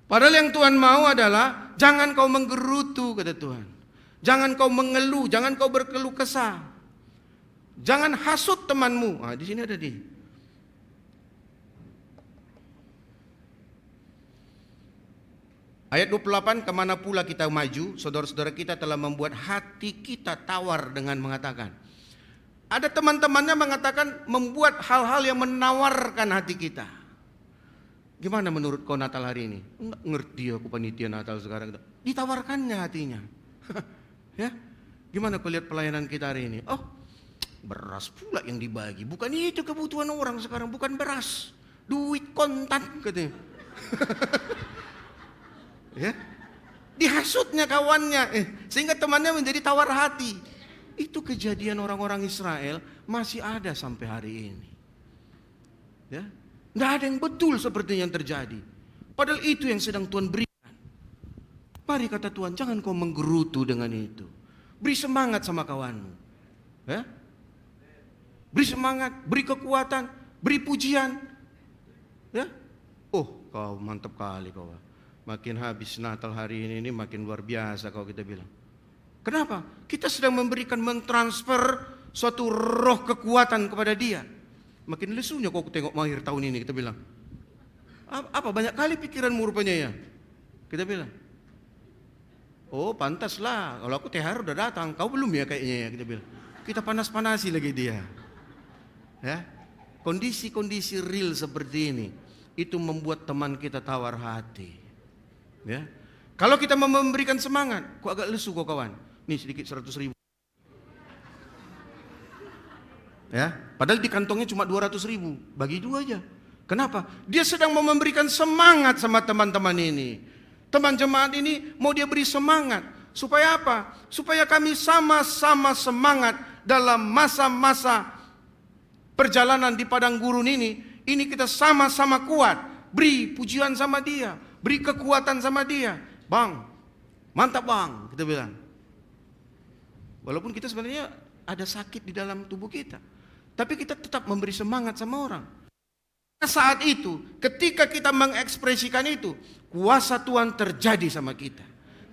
[SPEAKER 1] Padahal yang Tuhan mau adalah jangan kau menggerutu, kata Tuhan. Jangan kau mengeluh, jangan kau berkeluh kesah. Jangan hasut temanmu. Di sini ada di. Ayat 28, kemana pula kita maju, saudara-saudara kita telah membuat hati kita tawar dengan mengatakan. Ada teman-temannya mengatakan membuat hal-hal yang menawarkan hati kita. Gimana menurut kau Natal hari ini? Enggak ngerti aku panitia Natal sekarang. Ditawarkannya hatinya. Ya, gimana kau lihat pelayanan kita hari ini? Beras pula yang dibagi. Bukan itu kebutuhan orang sekarang, bukan beras. Duit kontan katanya. Ya, dihasutnya kawannya, sehingga temannya menjadi tawar hati. Itu kejadian orang-orang Israel masih ada sampai hari ini. Ya, nggak ada yang betul seperti yang terjadi. Padahal itu yang sedang Tuhan berikan. Mari kata Tuhan, jangan kau menggerutu dengan itu. Beri semangat sama kawanmu. Ya, beri semangat, beri kekuatan, beri pujian. Ya, kau mantap kali kau. Makin habis Natal hari ini makin luar biasa kalau kita bilang. Kenapa? Kita sedang memberikan, mentransfer suatu roh kekuatan kepada dia. Makin lesunya kok tengok Mahir tahun ini, kita bilang. Apa banyak kali pikiranmu rupanya ya? Kita bilang. Pantaslah, kalau aku THR udah datang, kau belum ya kayaknya ya, kita bilang. Kita panas-panasi lagi dia. Ya. Kondisi-kondisi real seperti ini itu membuat teman kita tawar hati. Ya, kalau kita memberikan semangat, kok agak lesu kok kawan. Nih sedikit 100.000. Ya, padahal di kantongnya cuma 200.000, bagi 2 aja. Kenapa? Dia sedang mau memberikan semangat sama teman-teman ini. Teman jemaat ini mau dia beri semangat. Supaya apa? Supaya kami sama-sama semangat dalam masa-masa perjalanan di padang gurun ini. Ini kita sama-sama kuat. Beri pujian sama dia. Beri kekuatan sama dia. Bang, mantap bang, kita bilang. Walaupun kita sebenarnya ada sakit di dalam tubuh kita. Tapi kita tetap memberi semangat sama orang. Saat itu, ketika kita mengekspresikan itu, kuasa Tuhan terjadi sama kita.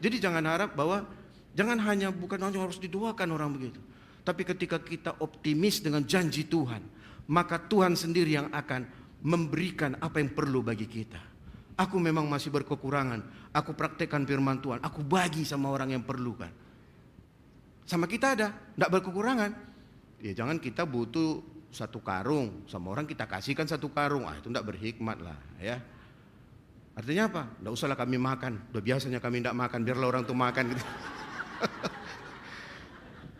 [SPEAKER 1] Jadi jangan harap bahwa, bukan hanya harus didoakan orang begitu. Tapi ketika kita optimis dengan janji Tuhan, maka Tuhan sendiri yang akan memberikan apa yang perlu bagi kita. Aku memang masih berkekurangan, aku praktekkan firman Tuhan, aku bagi sama orang yang perlukan. Sama kita ada, tidak berkekurangan. Ya jangan kita butuh 1 karung, sama orang kita kasihkan 1 karung, itu tidak berhikmat lah ya. Artinya apa? Tidak usahlah kami makan, udah biasanya kami tidak makan, biarlah orang tuh makan gitu.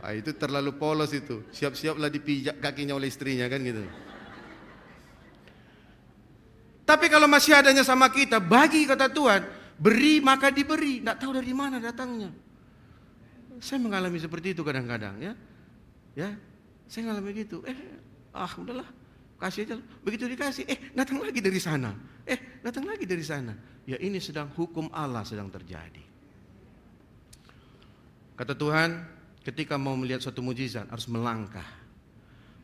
[SPEAKER 1] Itu terlalu polos itu, siap-siaplah dipijak kakinya oleh istrinya kan gitu. Tapi kalau masih adanya sama kita, bagi kata Tuhan, beri maka diberi, tidak tahu dari mana datangnya. Saya mengalami seperti itu kadang-kadang ya. Ya, saya mengalami gitu. Udahlah, kasih aja. Begitu dikasih, datang lagi dari sana. Datang lagi dari sana. Ya ini sedang hukum Allah sedang terjadi. Kata Tuhan, ketika mau melihat suatu mujizat harus melangkah.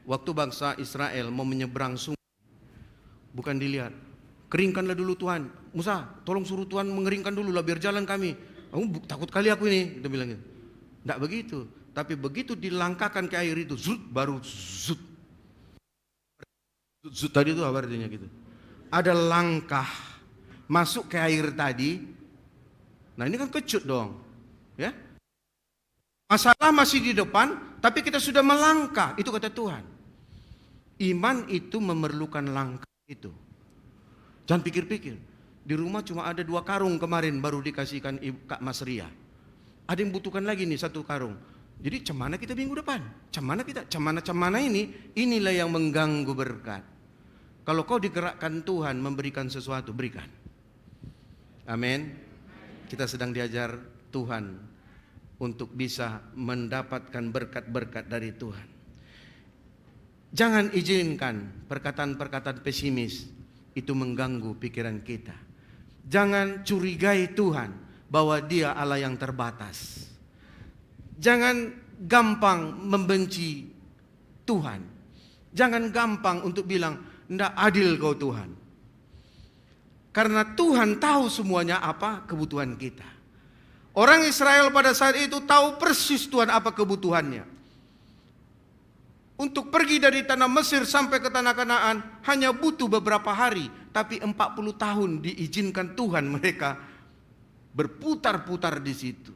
[SPEAKER 1] Waktu bangsa Israel mau menyeberang sungai, bukan dilihat, keringkanlah dulu Tuhan. Musa, tolong suruh Tuhan mengeringkan dulu lah biar jalan kami. Takut kali aku ini, dia bilang gitu. Tidak begitu. Tapi begitu dilangkahkan ke air itu, baru zut. Zut tadi itu apa artinya gitu? Ada langkah masuk ke air tadi. Nah ini kan kecut dong, ya. Masalah masih di depan, tapi kita sudah melangkah. Itu kata Tuhan. Iman itu memerlukan langkah itu. Jangan pikir-pikir. Di rumah cuma ada 2 karung kemarin baru dikasihkan Kak Mas Ria. Ada yang butuhkan lagi nih 1 karung. Jadi cemana kita minggu depan? Cemana inilah yang mengganggu berkat. Kalau kau digerakkan Tuhan memberikan sesuatu, berikan. Amin. Kita sedang diajar Tuhan untuk bisa mendapatkan berkat-berkat dari Tuhan. Jangan izinkan perkataan-perkataan pesimis itu mengganggu pikiran kita. Jangan curigai Tuhan bahwa Dia Allah yang terbatas. Jangan gampang membenci Tuhan. Jangan gampang untuk bilang, "Ndak adil kau Tuhan." Karena Tuhan tahu semuanya apa kebutuhan kita. Orang Israel pada saat itu tahu persis Tuhan apa kebutuhannya. Untuk pergi dari tanah Mesir sampai ke tanah Kanaan hanya butuh beberapa hari. Tapi 40 tahun diizinkan Tuhan mereka berputar-putar di situ.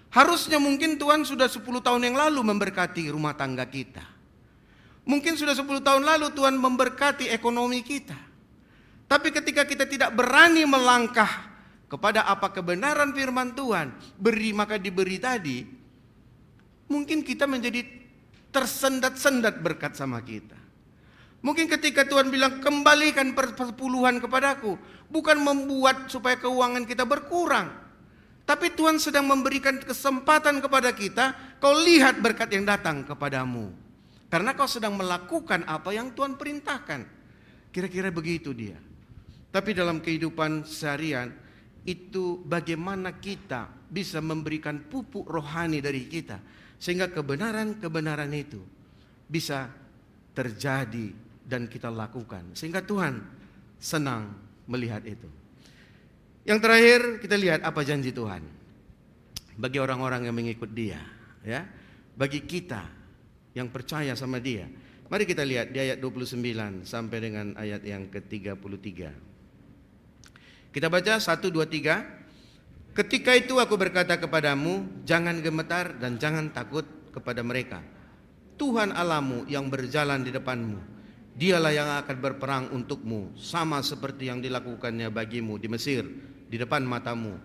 [SPEAKER 1] Harusnya mungkin Tuhan sudah 10 tahun yang lalu memberkati rumah tangga kita. Mungkin sudah 10 tahun lalu Tuhan memberkati ekonomi kita. Tapi ketika kita tidak berani melangkah kepada apa kebenaran firman Tuhan, beri maka diberi tadi, mungkin kita menjadi tersendat-sendat berkat sama kita. Mungkin ketika Tuhan bilang kembalikan perpuluhan kepadaku, bukan membuat supaya keuangan kita berkurang, tapi Tuhan sedang memberikan kesempatan kepada kita, kau lihat berkat yang datang kepadamu. Karena kau sedang melakukan apa yang Tuhan perintahkan. Kira-kira begitu dia. Tapi dalam kehidupan seharian, itu bagaimana kita bisa memberikan pupuk rohani dari kita. Sehingga kebenaran-kebenaran itu bisa terjadi dan kita lakukan. Sehingga Tuhan senang melihat itu. Yang terakhir kita lihat apa janji Tuhan. Bagi orang-orang yang mengikut Dia. Ya, bagi kita yang percaya sama Dia. Mari kita lihat di ayat 29 sampai dengan ayat yang ke-33. Kita baca 1, 2, 3. Ketika itu aku berkata kepadamu, jangan gemetar dan jangan takut kepada mereka. Tuhan Allahmu yang berjalan di depanmu, Dialah yang akan berperang untukmu, sama seperti yang dilakukannya bagimu di Mesir, di depan matamu.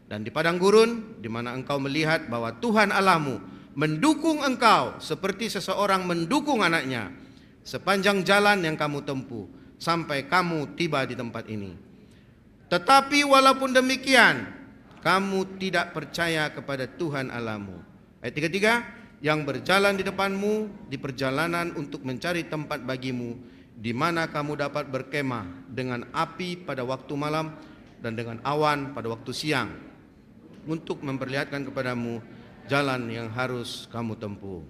[SPEAKER 1] Dan di padang gurun, di mana engkau melihat bahwa Tuhan Allahmu mendukung engkau seperti seseorang mendukung anaknya, sepanjang jalan yang kamu tempuh, sampai kamu tiba di tempat ini. Tetapi walaupun demikian, kamu tidak percaya kepada Tuhan Allahmu. Ayat 33, yang berjalan di depanmu di perjalanan untuk mencari tempat bagimu, di mana kamu dapat berkemah dengan api pada waktu malam dan dengan awan pada waktu siang, untuk memperlihatkan kepadamu jalan yang harus kamu tempuh.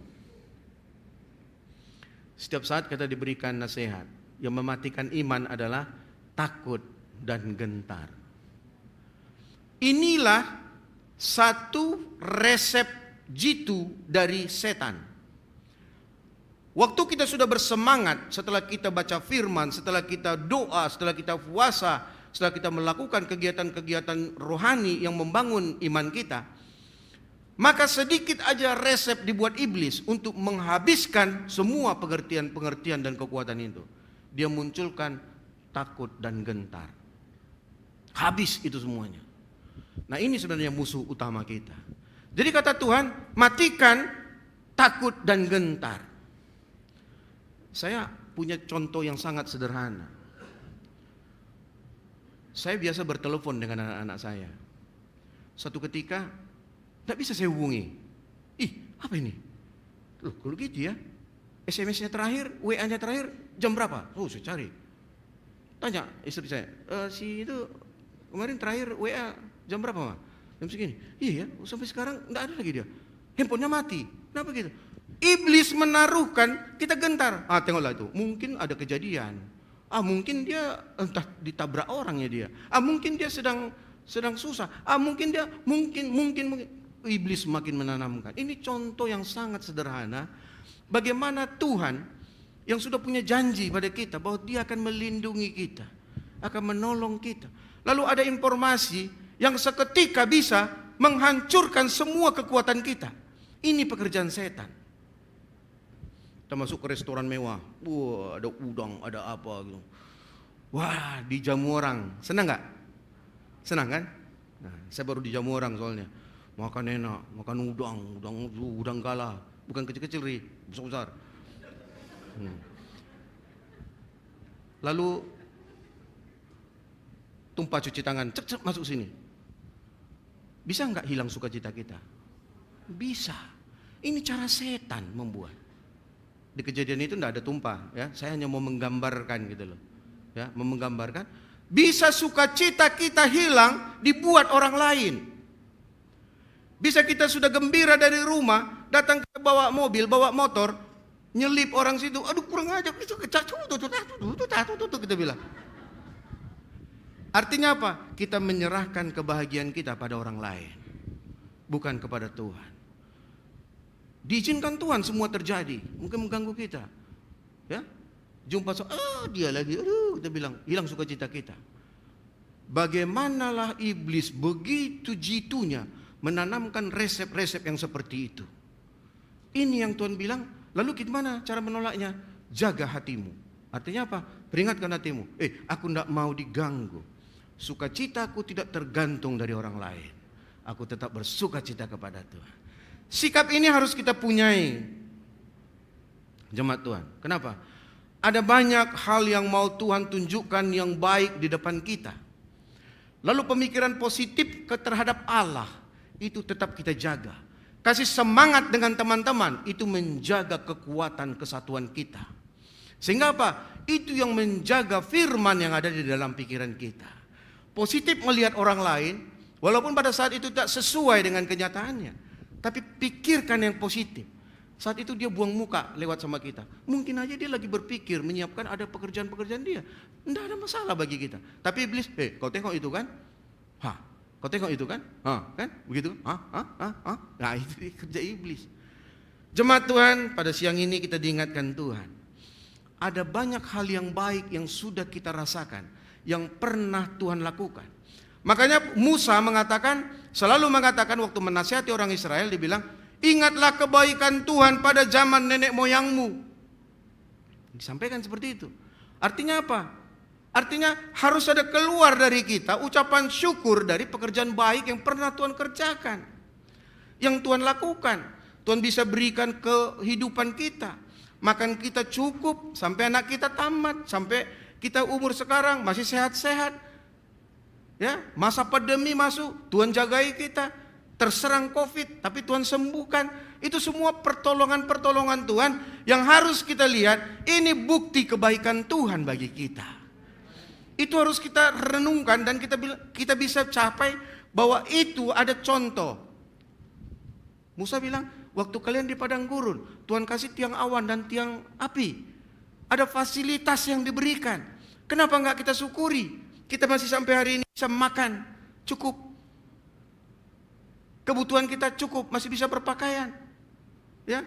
[SPEAKER 1] Setiap saat kita diberikan nasihat. Yang mematikan iman adalah takut dan gentar. Inilah satu resep jitu dari setan. Waktu kita sudah bersemangat, setelah kita baca firman, setelah kita doa, setelah kita puasa, setelah kita melakukan kegiatan-kegiatan rohani yang membangun iman kita, maka sedikit aja resep dibuat iblis untuk menghabiskan semua pengertian-pengertian dan kekuatan itu. Dia munculkan takut dan gentar. Habis itu semuanya. Nah, ini sebenarnya musuh utama kita. Jadi kata Tuhan, matikan takut dan gentar. Saya punya contoh yang sangat sederhana. Saya biasa bertelepon dengan anak-anak saya. Suatu ketika tidak bisa saya hubungi. Ih, apa ini? Loh, kalau gitu ya. SMS-nya terakhir, WA-nya terakhir jam berapa? Oh, saya cari. Tanya istri saya, si itu kemarin terakhir WA jam berapa, Ma? Jam segini. Iya ya, sampai sekarang enggak ada lagi dia. Handphonenya mati. Kenapa gitu? Iblis menaruhkan kita gentar. Tengoklah itu. Mungkin ada kejadian. Mungkin dia entah ditabrak orangnya dia. Mungkin dia sedang susah. Mungkin iblis makin menanamkan. Ini contoh yang sangat sederhana. Bagaimana Tuhan yang sudah punya janji pada kita bahwa Dia akan melindungi kita, akan menolong kita. Lalu ada informasi yang seketika bisa menghancurkan semua kekuatan kita. Ini pekerjaan setan. Kita masuk ke restoran mewah, wah ada udang, ada apa gitu. Wah, dijamu orang, senang nggak? Senang kan? Nah, saya baru dijamu orang soalnya. Makan enak, makan udang galah. Bukan kecil-kecil, besar-besar. Lalu tumpah cuci tangan, cek masuk sini. Bisa nggak hilang sukacita kita? Bisa. Ini cara setan membuat. Di kejadian itu tidak ada tumpah, ya. Saya hanya mau menggambarkan gitu loh, ya, menggambarkan. Bisa sukacita kita hilang dibuat orang lain. Bisa kita sudah gembira dari rumah, datang ke bawa mobil, bawa motor, nyelip orang situ. Aduh, kurang aja, itu kita bilang. Artinya apa? Kita menyerahkan kebahagiaan kita pada orang lain, bukan kepada Tuhan. Diizinkan Tuhan semua terjadi, mungkin mengganggu kita. Ya, jumpa dia lagi, kita bilang hilang sukacita kita. Bagaimanalah iblis begitu jitunya menanamkan resep-resep yang seperti itu. Ini yang Tuhan bilang, lalu gimana cara menolaknya? Jaga hatimu. Artinya apa? Peringatkan hatimu. Aku tidak mau diganggu. Sukacitaku tidak tergantung dari orang lain. Aku tetap bersukacita kepada Tuhan. Sikap ini harus kita punyai, jemaat Tuhan. Kenapa? Ada banyak hal yang mau Tuhan tunjukkan yang baik di depan kita. Lalu pemikiran positif terhadap Allah itu tetap kita jaga. Kasih semangat dengan teman-teman itu menjaga kekuatan kesatuan kita. Sehingga apa? Itu yang menjaga firman yang ada di dalam pikiran kita. Positif melihat orang lain, walaupun pada saat itu tak sesuai dengan kenyataannya, tapi pikirkan yang positif. Saat itu dia buang muka lewat sama kita. Mungkin aja dia lagi berpikir menyiapkan ada pekerjaan-pekerjaan dia. Tidak ada masalah bagi kita. Tapi iblis, kau tengok itu kan? Kau tengok itu kan? Kan? Begitu? Nah, itu kerja iblis. Jemaat Tuhan, pada siang ini kita diingatkan Tuhan. Ada banyak hal yang baik yang sudah kita rasakan, yang pernah Tuhan lakukan. Makanya Musa selalu mengatakan waktu menasihati orang Israel, dibilang, ingatlah kebaikan Tuhan pada zaman nenek moyangmu. Disampaikan seperti itu. Artinya apa? Artinya harus ada keluar dari kita ucapan syukur dari pekerjaan baik yang pernah Tuhan kerjakan, yang Tuhan lakukan. Tuhan bisa berikan kehidupan kita, makan kita cukup, sampai anak kita tamat, sampai kita umur sekarang masih sehat-sehat. Ya, masa pandemi masuk, Tuhan jagai kita. Terserang COVID, tapi Tuhan sembuhkan. Itu semua pertolongan-pertolongan Tuhan yang harus kita lihat. Ini bukti kebaikan Tuhan bagi kita. Itu harus kita renungkan dan kita bisa capai bahwa itu ada contoh. Musa bilang, waktu kalian di padang gurun, Tuhan kasih tiang awan dan tiang api. Ada fasilitas yang diberikan. Kenapa enggak kita syukuri? Kita masih sampai hari ini bisa makan, cukup. Kebutuhan kita cukup, masih bisa berpakaian. Ya.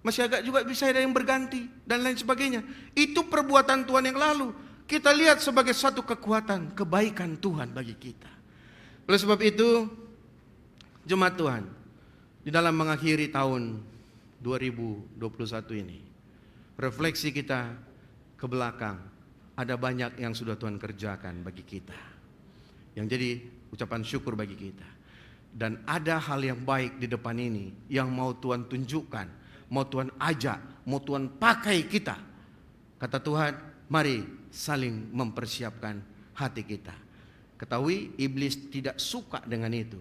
[SPEAKER 1] Masih agak juga bisa ada yang berganti dan lain sebagainya. Itu perbuatan Tuhan yang lalu. Kita lihat sebagai satu kekuatan, kebaikan Tuhan bagi kita. Oleh sebab itu, jemaat Tuhan, di dalam mengakhiri tahun 2021 ini, refleksi kita ke belakang, ada banyak yang sudah Tuhan kerjakan bagi kita. Yang jadi ucapan syukur bagi kita. Dan ada hal yang baik di depan ini yang mau Tuhan tunjukkan, mau Tuhan ajak, mau Tuhan pakai kita. Kata Tuhan, mari saling mempersiapkan hati kita. Ketahui iblis tidak suka dengan itu.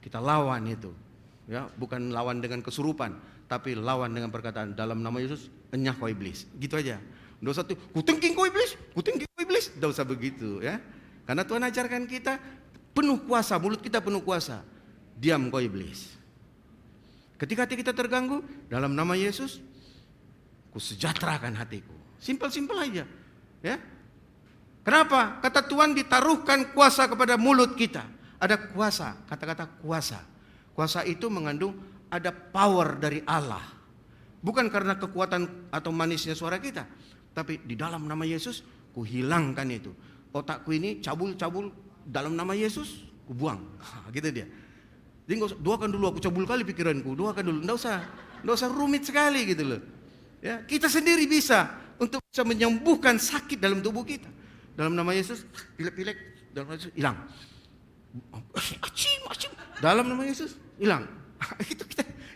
[SPEAKER 1] Kita lawan itu. Ya, bukan lawan dengan kesurupan, tapi lawan dengan perkataan dalam nama Yesus, enyah kau iblis. Gitu aja. Nggak usah tuh, kutengking kau iblis, kutengking kau iblis. Nggak usah begitu ya. Karena Tuhan ajarkan kita penuh kuasa, mulut kita penuh kuasa. Diam kau iblis. Ketika hati kita terganggu, dalam nama Yesus, kusejahterakan hatiku. Simpel-simpel aja. Ya. Kenapa? Kata Tuhan ditaruhkan kuasa kepada mulut kita. Ada kuasa, kata-kata kuasa. Kuasa itu mengandung ada power dari Allah. Bukan karena kekuatan atau manisnya suara kita. Tapi di dalam nama Yesus, kuhilangkan itu. Otakku ini cabul-cabul dalam nama Yesus, kubuang. Gitu dia. Jadi nggak usah, doakan dulu, aku cabul kali pikiranku, doakan dulu. Nggak usah rumit sekali gitu loh. Ya, kita sendiri bisa untuk bisa menyembuhkan sakit dalam tubuh kita. Dalam nama Yesus, pilek-pilek, dalam nama Yesus hilang. Dalam nama Yesus hilang. Itu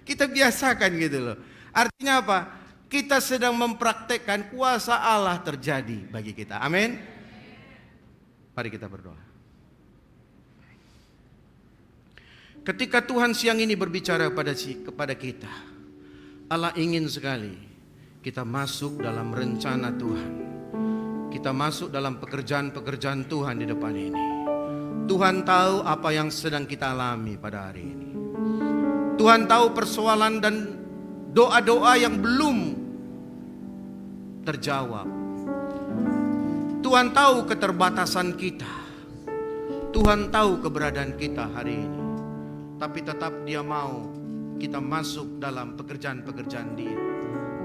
[SPEAKER 1] kita biasakan gitu loh. Artinya apa? Kita sedang mempraktekkan kuasa Allah terjadi bagi kita. Amin. Mari kita berdoa. Ketika Tuhan siang ini berbicara kepada kita, Allah ingin sekali kita masuk dalam rencana Tuhan. Kita masuk dalam pekerjaan-pekerjaan Tuhan di depan ini. Tuhan tahu apa yang sedang kita alami pada hari ini. Tuhan tahu persoalan dan doa-doa yang belum terjawab. Tuhan tahu keterbatasan kita. Tuhan tahu keberadaan kita hari ini. Tapi tetap dia mau kita masuk dalam pekerjaan-pekerjaan dia.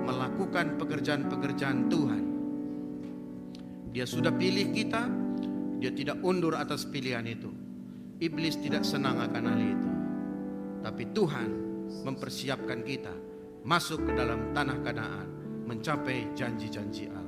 [SPEAKER 1] Melakukan pekerjaan-pekerjaan Tuhan. Dia sudah pilih kita. Dia tidak undur atas pilihan itu. Iblis tidak senang akan hal itu. Tapi Tuhan mempersiapkan kita masuk ke dalam tanah Kanaan, mencapai janji-janji Allah.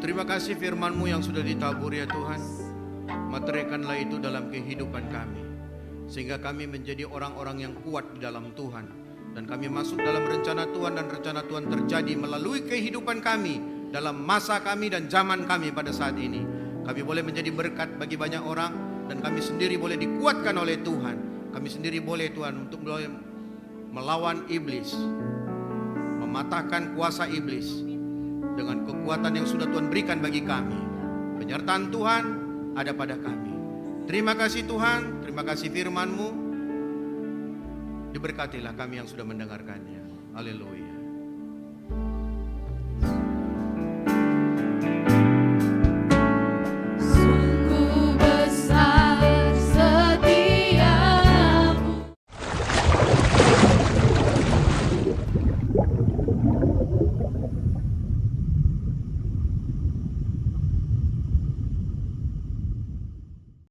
[SPEAKER 1] Terima kasih firman-Mu yang sudah ditabur ya Tuhan. Materikanlah itu dalam kehidupan kami, sehingga kami menjadi orang-orang yang kuat di dalam Tuhan. Dan kami masuk dalam rencana Tuhan, dan rencana Tuhan terjadi melalui kehidupan kami, dalam masa kami dan zaman kami pada saat ini. Kami boleh menjadi berkat bagi banyak orang, dan kami sendiri boleh dikuatkan oleh Tuhan. Kami sendiri boleh Tuhan untuk melawan iblis, mematahkan kuasa iblis dengan kekuatan yang sudah Tuhan berikan bagi kami. Penyertaan Tuhan ada pada kami. Terima kasih Tuhan, terima kasih firman-Mu. Diberkatilah kami yang sudah mendengarkannya. Haleluya.